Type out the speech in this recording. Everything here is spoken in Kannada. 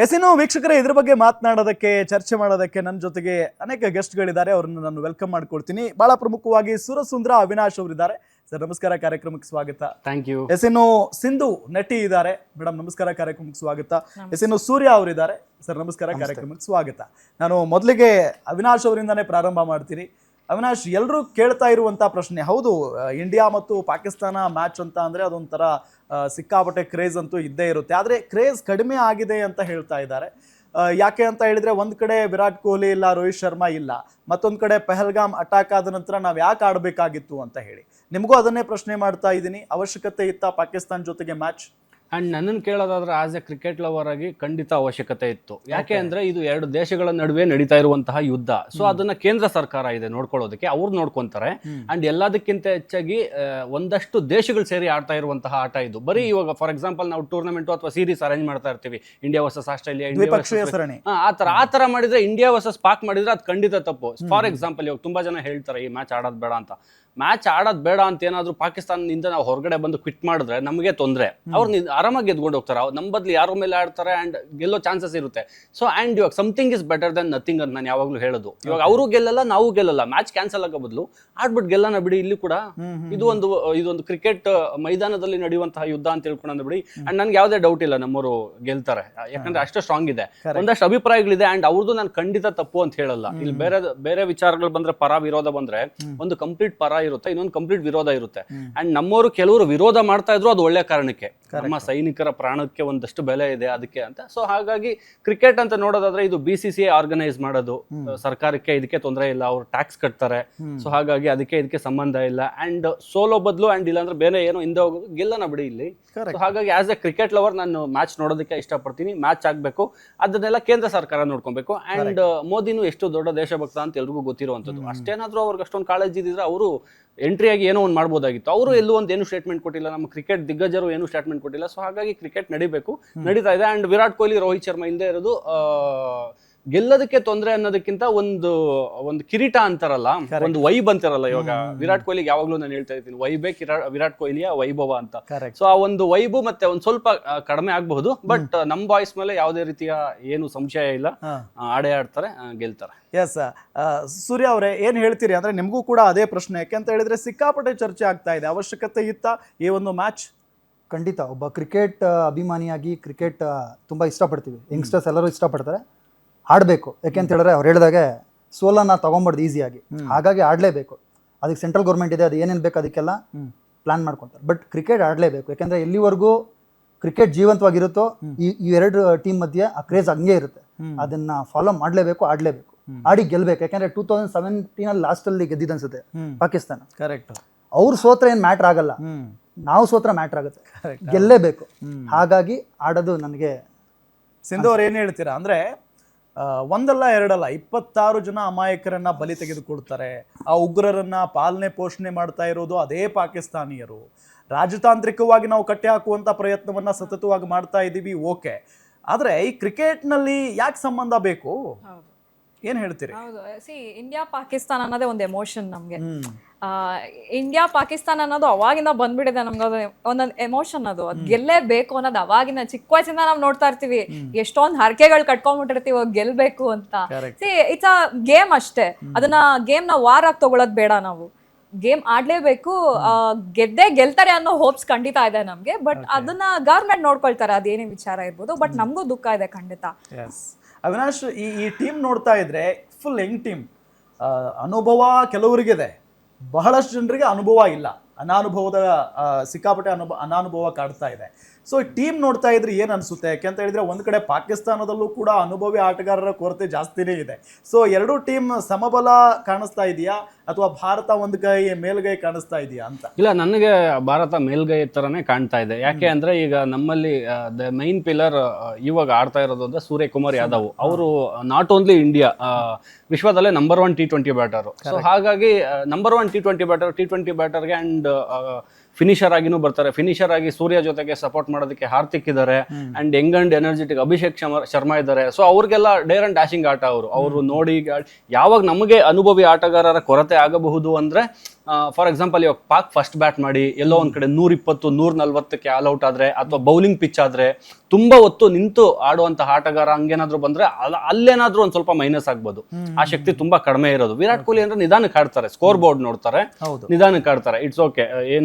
ಎಸಿನು ವೀಕ್ಷಕರೇ, ಇದ್ರ ಬಗ್ಗೆ ಮಾತನಾಡೋದಕ್ಕೆ, ಚರ್ಚೆ ಮಾಡೋದಕ್ಕೆ ನನ್ನ ಜೊತೆಗೆ ಅನೇಕ ಗೆಸ್ಟ್ಗಳಿದ್ದಾರೆ. ಅವ್ರನ್ನ ನಾನು ವೆಲ್ಕಮ್ ಮಾಡ್ಕೊಳ್ತೀನಿ. ಬಹಳ ಪ್ರಮುಖವಾಗಿ ಸುರಸುಂದರ ಅವಿನಾಶ್ ಅವರಿದ್ದಾರೆ. ಸರ್ ನಮಸ್ಕಾರ, ಕಾರ್ಯಕ್ರಮಕ್ಕೆ ಸ್ವಾಗತ. Thank you. ಎಸಿನು ಸಿಂಧು ನಟಿ ಇದ್ದಾರೆ. ಮೇಡಮ್ ನಮಸ್ಕಾರ, ಕಾರ್ಯಕ್ರಮಕ್ಕೆ ಸ್ವಾಗತ. ಎಸಿನು ಸೂರ್ಯ ಅವರಿದ್ದಾರೆ. ಸರ್ ನಮಸ್ಕಾರ, ಕಾರ್ಯಕ್ರಮಕ್ಕೆ ಸ್ವಾಗತ. ನಾನು ಮೊದಲಿಗೆ ಅವಿನಾಶ್ ಅವರಿಂದಾನೇ ಪ್ರಾರಂಭ ಮಾಡ್ತೀನಿ. ಅವಿನಾಶ್, ಎಲ್ಲರೂ ಕೇಳ್ತಾ ಇರುವಂಥ ಪ್ರಶ್ನೆ, ಹೌದು ಇಂಡಿಯಾ ಮತ್ತು ಪಾಕಿಸ್ತಾನ ಮ್ಯಾಚ್ ಅಂತ ಅಂದರೆ ಅದೊಂಥರ ಸಿಕ್ಕಾಪಟ್ಟೆ ಕ್ರೇಜ್ ಅಂತೂ ಇದ್ದೇ ಇರುತ್ತೆ. ಆದರೆ ಕ್ರೇಜ್ ಕಡಿಮೆ ಆಗಿದೆ ಅಂತ ಹೇಳ್ತಾ ಇದ್ದಾರೆ. ಯಾಕೆ ಅಂತ ಹೇಳಿದರೆ, ಒಂದು ಕಡೆ ವಿರಾಟ್ ಕೊಹ್ಲಿ ಇಲ್ಲ, ರೋಹಿತ್ ಶರ್ಮಾ ಇಲ್ಲ, ಮತ್ತೊಂದು ಕಡೆ ಪಹಲ್ಗಾಮ್ ಅಟ್ಯಾಕ್ ಆದ ನಂತರ ನಾವು ಯಾಕೆ ಆಡಬೇಕಾಗಿತ್ತು ಅಂತ ಹೇಳಿ. ನಿಮಗೂ ಅದನ್ನೇ ಪ್ರಶ್ನೆ ಮಾಡ್ತಾ ಇದ್ದೀನಿ. ಅವಶ್ಯಕತೆ ಇತ್ತಾ ಪಾಕಿಸ್ತಾನ ಜೊತೆಗೆ ಮ್ಯಾಚ್? ಅಂಡ್ ನನ್ನನ್ನು ಕೇಳೋದಾದ್ರೆ ಆಸ್ ಎ ಕ್ರಿಕೆಟ್ ಲವರ್ ಆಗಿ ಖಂಡಿತ ಅವಶ್ಯಕತೆ ಇತ್ತು. ಯಾಕೆ ಅಂದ್ರೆ ಇದು ಎರಡು ದೇಶಗಳ ನಡುವೆ ನಡೀತಾ ಇರುವಂತಹ ಯುದ್ಧ. ಸೊ ಅದನ್ನ ಕೇಂದ್ರ ಸರ್ಕಾರ ಇದೆ ನೋಡ್ಕೊಳ್ಳೋದಕ್ಕೆ, ಅವ್ರು ನೋಡ್ಕೊಂತಾರೆ. ಅಂಡ್ ಎಲ್ಲದಕ್ಕಿಂತ ಹೆಚ್ಚಾಗಿ ಒಂದಷ್ಟು ದೇಶಗಳು ಸೇರಿ ಆಡ್ತಾ ಇರುವಂತಹ ಆಟ ಇದು. ಬರೀ ಇವಾಗ ಫಾರ್ ಎಕ್ಸಾಂಪಲ್ ನಾವು ಟೂರ್ನಮೆಂಟ್ ಅಥವಾ ಸೀರೀಸ್ ಅರೇಂಜ್ ಮಾಡ್ತಾ ಇರ್ತೀವಿ, ಇಂಡಿಯಾ ವರ್ಸಸ್ ಆಸ್ಟ್ರೇಲಿಯಾ, ಆ ತರ ಮಾಡಿದ್ರೆ, ಇಂಡಿಯಾ ವರ್ಸಸ್ ಪಾಕ್ ಮಾಡಿದ್ರೆ ಅದು ಖಂಡಿತ ತಪ್ಪು. ಫಾರ್ ಎಕ್ಸಾಂಪಲ್ ಇವಾಗ ತುಂಬಾ ಜನ ಹೇಳ್ತಾರೆ ಈ ಮ್ಯಾಚ್ ಆಡೋದು ಬೇಡ ಅಂತ. ಮ್ಯಾಚ್ ಆಡೋದು ಬೇಡ ಅಂತ ಏನಾದ್ರು ಪಾಕಿಸ್ತಾನದಿಂದ ನಾವು ಹೊರಗಡೆ ಬಂದು ಕ್ವಿಟ್ ಮಾಡಿದ್ರೆ ನಮಗೆ ತೊಂದರೆ. ಅವ್ರು ಆರಾಮಾಗಿ ಗೆದ್ಕೊಂಡು ಹೋಗ್ತಾರೆ. ನಮ್ಮ ಬದಲು ಯಾರ ಮೇಲೆ ಆಡ್ತಾರೆ ಅಂಡ್ ಗೆಲ್ಲೋ ಚಾನ್ಸಸ್ ಇರುತ್ತೆ. ಸೊ ಅಂಡ್ ಇವಾಗ something is better than nothing ಅಂತ ನಾನು ಯಾವಾಗಲೂ ಹೇಳೋದು. ಇವಾಗ ಅವರು ಗೆಲ್ಲಲ್ಲ, ನಾವು ಗೆಲ್ಲಲ್ಲ, ಮ್ಯಾಚ್ ಕ್ಯಾನ್ಸಲ್ ಆಗೋ ಬದಲು ಆಡ್ಬಿಟ್ಟು ಗೆಲ್ಲನ ಬಿಡಿ. ಇಲ್ಲಿ ಕೂಡ ಇದೊಂದು ಕ್ರಿಕೆಟ್ ಮೈದಾನದಲ್ಲಿ ನಡೆಯುವಂತಹ ಯುದ್ಧ ಅಂತ ತಿಳ್ಕೊಂಡು ಬಿಡಿ. ಅಂಡ್ ನನ್ಗೆ ಯಾವುದೇ ಡೌಟ್ ಇಲ್ಲ ನಮ್ಮವರು ಗೆಲ್ತಾರೆ, ಯಾಕಂದ್ರೆ ಅಷ್ಟು ಸ್ಟ್ರಾಂಗ್ ಇದೆ. ಒಂದಷ್ಟು ಅಭಿಪ್ರಾಯಗಳಿದೆ ಅಂಡ್ ಅವ್ರದ್ದು ನಾನು ಖಂಡಿತ ತಪ್ಪು ಅಂತ ಹೇಳಲ್ಲ. ಇಲ್ಲಿ ಬೇರೆ ವಿಚಾರಗಳು ಬಂದ್ರೆ, ಪರ ವಿರೋಧ ಬಂದ್ರೆ, ಒಂದು ಕಂಪ್ಲೀಟ್ ಪರ ಇರುತ್ತೆ, ಇನ್ನೊಂದು ಕಂಪ್ಲೀಟ್ ವಿರೋಧ ಇರುತ್ತೆ. ಅಂಡ್ ನಮ್ಮವರು ಕೆಲವರು ವಿರೋಧ ಮಾಡ್ತಾ ಇದ್ರು, ಅದು ಒಳ್ಳೆ ಕಾರಣಕ್ಕೆ. ನಮ್ಮ ಸೈನಿಕರ ಪ್ರಾಣಕ್ಕೆ ಒಂದಷ್ಟು ಬೆಲೆ ಇದೆ ಅದಕ್ಕೆ ಅಂತ. ಸೊ ಹಾಗಾಗಿ ಕ್ರಿಕೆಟ್ ಅಂತ ನೋಡೋದಾದ್ರೆ ಇದು BCCI ಆರ್ಗನೈಸ್ ಮಾಡೋದು, ಸರ್ಕಾರಕ್ಕೆ ಇದಕ್ಕೆ ತೊಂದರೆ ಇಲ್ಲ, ಅವ್ರು ಟ್ಯಾಕ್ಸ್ ಕಟ್ತಾರೆ. ಸೊ ಹಾಗಾಗಿ ಅದಕ್ಕೆ ಇದಕ್ಕೆ ಸಂಬಂಧ ಇಲ್ಲ. ಅಂಡ್ ಸೋಲೋ ಬದಲು ಅಂಡ್ ಇಲ್ಲಾಂದ್ರೆ ಬೇರೆ ಏನೋ ಹಿಂದೆ ಹೋಗೋದು, ಗೆಲ್ಲನ ಬಿಡಿ ಇಲ್ಲಿ. ಸೊ ಹಾಗಾಗಿ ಆಸ್ ಎ ಕ್ರಿಕೆಟ್ ಲವರ್ ನಾನು ಮ್ಯಾಚ್ ನೋಡೋದಕ್ಕೆ ಇಷ್ಟಪಡ್ತೀನಿ. ಮ್ಯಾಚ್ ಆಗ್ಬೇಕು, ಅದನ್ನೆಲ್ಲ ಕೇಂದ್ರ ಸರ್ಕಾರ ನೋಡ್ಕೊಬೇಕು. ಅಂಡ್ ಮೋದಿನೂ ಎಷ್ಟು ದೊಡ್ಡ ದೇಶಭಕ್ತ ಅಂತ ಎಲ್ರಿಗೂ ಗೊತ್ತಿರುವಂತದ್ದು. ಅಷ್ಟೇನಾದ್ರೂ ಅವ್ರಿಗೆ ಅಷ್ಟೊಂದು ಕಾಳಜಿ ಇದ್ರೆ ಅವರು ಎಂಟ್ರಿ ಆಗಿ ಏನೋ ಒಂದು ಮಾಡ್ಬೋದಾಗಿತ್ತು. ಅವರು ಎಲ್ಲೂ ಒಂದು ಏನು ಸ್ಟೇಟ್ಮೆಂಟ್ ಕೊಟ್ಟಿಲ್ಲ, ನಮ್ಮ ಕ್ರಿಕೆಟ್ ದಿಗ್ಗಜರು ಏನು ಸ್ಟೇಟ್ಮೆಂಟ್ ಕೊಟ್ಟಿಲ್ಲ. ಸೊ ಹಾಗಾಗಿ ಕ್ರಿಕೆಟ್ ನಡಿಬೇಕು, ನಡೀತಾ ಇದೆ. ಅಂಡ್ ವಿರಾಟ್ ಕೊಹ್ಲಿ, ರೋಹಿತ್ ಶರ್ಮಾ ಇಲ್ಲದೆ ಇರೋದು ಗೆಲ್ಲೋದಕ್ಕೆ ತೊಂದರೆ ಅನ್ನೋದಕ್ಕಿಂತ ಒಂದು ಕಿರೀಟ ಅಂತಾರಲ್ಲ, ಒಂದು ವೈಬ್ ಅಂತಾರಲ್ಲ. ಇವಾಗ ವಿರಾಟ್ ಕೊಹ್ಲಿಗೆ ಯಾವಾಗ್ಲೂ ನಾನು ಹೇಳ್ತಾ ಇದ್ದೀನಿ, ವೈಬೇ ವಿರಾಟ್ ಕೊಹ್ಲಿಯ ವೈಭವ ಅಂತ. ಸೊ ಆ ಒಂದು ವೈಬು ಮತ್ತೆ ಒಂದ್ ಸ್ವಲ್ಪ ಕಡಿಮೆ ಆಗಬಹುದು, ಬಟ್ ನಮ್ ಬಾಯ್ಸ್ ಮೇಲೆ ಯಾವುದೇ ರೀತಿಯ ಏನು ಸಂಶಯ ಇಲ್ಲ, ಆಡೇ ಆಡ್ತಾರೆ, ಗೆಲ್ತಾರೆ. ಎಸ್, ಸೂರ್ಯ ಅವರೇ ಏನ್ ಹೇಳ್ತೀರಿ? ಅಂದ್ರೆ ನಿಮಗೂ ಕೂಡ ಅದೇ ಪ್ರಶ್ನೆ. ಯಾಕೆ ಅಂತ ಹೇಳಿದ್ರೆ ಸಿಕ್ಕಾಪಟ್ಟೆ ಚರ್ಚೆ ಆಗ್ತಾ ಇದೆ. ಅವಶ್ಯಕತೆ ಇತ್ತಾ ಈ ಒಂದು ಮ್ಯಾಚ್? ಖಂಡಿತ. ಒಬ್ಬ ಕ್ರಿಕೆಟ್ ಅಭಿಮಾನಿಯಾಗಿ ಕ್ರಿಕೆಟ್ ತುಂಬ ಇಷ್ಟಪಡ್ತೀವಿ, ಯಂಗ್ಸ್ಟರ್ಸ್ ಎಲ್ಲರೂ ಇಷ್ಟಪಡ್ತಾರೆ. ಆಡಬೇಕು, ಯಾಕೆಂತ ಹೇಳಿದ್ರೆ ಅವ್ರು ಹೇಳಿದಾಗೆ ಸೋಲನ್ನು ತೊಗೊಂಬಾರ್ದು ಈಸಿಯಾಗಿ. ಹಾಗಾಗಿ ಆಡಲೇಬೇಕು. ಅದಕ್ಕೆ ಸೆಂಟ್ರಲ್ ಗೌರ್ಮೆಂಟ್ ಇದೆ, ಅದು ಏನೇನು ಬೇಕು ಅದಕ್ಕೆಲ್ಲ ಪ್ಲಾನ್ ಮಾಡ್ಕೊತಾರೆ. ಬಟ್ ಕ್ರಿಕೆಟ್ ಆಡಲೇಬೇಕು, ಯಾಕೆಂದರೆ ಎಲ್ಲಿವರೆಗೂ ಕ್ರಿಕೆಟ್ ಜೀವಂತವಾಗಿರುತ್ತೋ ಈ ಎರಡು ಟೀಮ್ ಮಧ್ಯೆ ಆ ಕ್ರೇಜ್ ಹಂಗೆ ಇರುತ್ತೆ. ಅದನ್ನು ಫಾಲೋ ಮಾಡಲೇಬೇಕು, ಆಡಲೇಬೇಕು, ಆಡಿ ಗೆಲ್ಲಬೇಕು. ಯಾಕೆಂದರೆ 2017 ಲಾಸ್ಟಲ್ಲಿ ಗೆದ್ದಿದ್ದು ಅನ್ಸುತ್ತೆ ಪಾಕಿಸ್ತಾನ. ಕರೆಕ್ಟ್. ಅವ್ರು ಸೋತ್ರ ಏನು ಮ್ಯಾಟ್ರ್ ಆಗಲ್ಲ, ನಾವು ಸೋತ್ರ ಮ್ಯಾಟ್ರ್ ಆಗುತ್ತೆ. ಗೆಲ್ಲೇಬೇಕು. ಹಾಗಾಗಿ ಆಡೋದು ನನಗೆ. ಸಿಂಧು ಅವ್ರು ಏನು ಹೇಳ್ತೀರಾ? ಅಂದರೆ ಒಂದಲ್ಲ ಎರಡಲ್ಲ 26 ಜನ ಅಮಾಯಕರನ್ನ ಬಲಿ ತೆಗೆದುಕೊಡ್ತಾರೆ. ಆ ಉಗ್ರರನ್ನ ಪಾಲನೆ ಪೋಷಣೆ ಮಾಡ್ತಾ ಇರೋದು ಅದೇ ಪಾಕಿಸ್ತಾನಿಯರು. ರಾಜತಾಂತ್ರಿಕವಾಗಿ ನಾವು ಕಟ್ಟಿ ಹಾಕುವಂಥ ಪ್ರಯತ್ನವನ್ನ ಸತತವಾಗಿ ಮಾಡ್ತಾ ಇದ್ದೀವಿ, ಓಕೆ. ಆದರೆ ಈ ಕ್ರಿಕೆಟ್ನಲ್ಲಿ ಯಾಕೆ ಸಂಬಂಧ ಬೇಕು? ಏನು ಹೇಳ್ತೀರಿ? ಹೌದು, ಇಂಡಿಯಾ ಪಾಕಿಸ್ತಾನ ಅನ್ನೋದೇ ಒಂದು ಎಮೋಷನ್ ನಮಗೆ. ಇಂಡಿಯಾ ಪಾಕಿಸ್ತಾನ ಅನ್ನೋದು ಅವಾಗಿಂದ ಬಂದ್ಬಿಟ್ಟಿದೆ ನಮ್ಗೆ. ಅದು ಒಂದೊಂದು ಎಮೋಷನ್, ಅದು ಗೆಲ್ಲೇಬೇಕು ಅನ್ನೋದು ಅವಾಗಿನ ಚಿಕ್ಕ ವಯಸ್ಸಿಂದ ನಾವು ನೋಡ್ತಾ ಇರ್ತೀವಿ. ಎಷ್ಟೊಂದು ಹರಕೆಗಳು ಕಟ್ಕೊಂಡ್ಬಿಟ್ಟಿರ್ತೀವಿ ಗೆಲ್ಬೇಕು ಅಂತ. ಇಟ್ಸ್ ಅ ಗೇಮ್ ಅಷ್ಟೇ. ಅದನ್ನ ಗೇಮ್ ನ ವಾರಾಗಿ ತಗೊಳೋದ್ ಬೇಡ. ನಾವು ಗೇಮ್ ಆಡ್ಲೇಬೇಕು. ಗೆಲ್ತಾರೆ ಅನ್ನೋ ಹೋಪ್ಸ್ ಖಂಡಿತ ಇದೆ ನಮ್ಗೆ. ಬಟ್ ಅದನ್ನ ಗವರ್ಮೆಂಟ್ ನೋಡ್ಕೊಳ್ತಾರೆ, ಅದೇನೇ ವಿಚಾರ ಇರ್ಬೋದು. ಬಟ್ ನಮಗೂ ದುಃಖ ಇದೆ ಖಂಡಿತ. ಅವಿನಾಶ್, ಈ ಟೀಮ್ ನೋಡ್ತಾ ಇದ್ರೆ ಫುಲ್ ಯಂಗ್ ಟೀಮ್. ಅನುಭವ ಕೆಲವರಿಗಿದೆ, ಬಹಳಷ್ಟು ಜನರಿಗೆ ಅನುಭವ ಇಲ್ಲ. ಅನಾನುಭವದ ಸಿಕ್ಕಾಪಟ್ಟೆ ಅನಾನುಭವ ಕಾಡ್ತಾ ಇದೆ. ಸೊ ಟೀಮ್ ನೋಡ್ತಾ ಇದ್ರೆ ಏನು ಅನಿಸುತ್ತೆ? ಯಾಕೆಂತ ಹೇಳಿದ್ರೆ ಒಂದು ಕಡೆ ಪಾಕಿಸ್ತಾನದಲ್ಲೂ ಕೂಡ ಅನುಭವಿ ಆಟಗಾರರ ಕೊರತೆ ಜಾಸ್ತಿನೇ ಇದೆ. ಸೊ ಎರಡೂ ಟೀಮ್ ಸಮಬಲ ಕಾಣಿಸ್ತಾ ಇದೆಯಾ, ಅಥವಾ ಭಾರತ ಒಂದು ಕೈ ಮೇಲ್ಗೈ ಕಾಣಿಸ್ತಾ ಇದೆಯಾ ಅಂತ? ಇಲ್ಲ, ನನಗೆ ಭಾರತ ಮೇಲ್ಗೈ ತರನೇ ಕಾಣ್ತಾ ಇದೆ. ಯಾಕೆ ಅಂದ್ರೆ ಈಗ ನಮ್ಮಲ್ಲಿ ದ ಮೈನ್ ಪಿಲ್ಲರ್ ಇವಾಗ ಆಡ್ತಾ ಇರೋದು ಅಂದ್ರೆ ಸೂರ್ಯಕುಮಾರ್ ಯಾದವ್. ಅವರು ನಾಟ್ ಓನ್ಲಿ ಇಂಡಿಯಾ, ವಿಶ್ವದಲ್ಲೇ ನಂಬರ್ 1 T20 ಬ್ಯಾಟರ್. ಸೊ ಹಾಗಾಗಿ ನಂಬರ್ 1 T20 ಬ್ಯಾಟರ್ಗೆ ಅಂಡ್ ಫಿನಿಷರ್ ಆಗಿನೂ ಬರ್ತಾರೆ. ಫಿನಿಷರ್ ಆಗಿ ಸೂರ್ಯ ಜೊತೆಗೆ ಸಪೋರ್ಟ್ ಮಾಡೋದಕ್ಕೆ ಹಾರ್ದಿಕ್ ಇದ್ದಾರೆ and Young and energetic Abhishek Sharma ಇದ್ದಾರೆ. ಸೊ ಅವ್ರಿಗೆಲ್ಲ ಡೇರ್ ಅಂಡ್ ಡ್ಯಾಶಿಂಗ್ ಆಟ ಅವರು ನೋಡಿ ಯಾವಾಗ ನಮಗೆ ಅನುಭವಿ ಆಟಗಾರರ ಕೊರತೆ ಆಗಬಹುದು ಅಂದ್ರೆ ಫಾರ್ ಎಕ್ಸಾಂಪಲ್ ಇವಾಗ ಪಾಕ್ ಫಸ್ಟ್ ಬ್ಯಾಟ್ ಮಾಡಿ ಎಲ್ಲೋ ಒಂದ್ ಕಡೆ 120, 140ಕ್ಕೆ ಆಲ್ ಔಟ್ ಆದ್ರೆ ಅಥವಾ ಬೌಲಿಂಗ್ ಪಿಚ್ ಆದ್ರೆ ತುಂಬಾ ಹೊತ್ತು ನಿಂತು ಆಡುವಂತಹ ಆಟಗಾರ ಹಂಗೇನಾದ್ರು ಬಂದ್ರೆ ಅಲ್ಲೇನಾದ್ರೂ ಒಂದ್ ಸ್ವಲ್ಪ ಮೈನಸ್ ಆಗ್ಬೋದು. ಆ ಶಕ್ತಿ ತುಂಬಾ ಕಡಿಮೆ ಇರೋದು. ವಿರಾಟ್ ಕೊಹ್ಲಿ ಅಂದ್ರೆ ನಿಧಾನಕ್ಕೆ ಆಡ್ತಾರೆ, ಸ್ಕೋರ್ ಬೋರ್ಡ್ ನೋಡ್ತಾರೆ, ನಿಧಾನಕ್ಕೆ ಆಡ್ತಾರೆ. ಇಟ್ಸ್ ಓಕೆ, ಏನು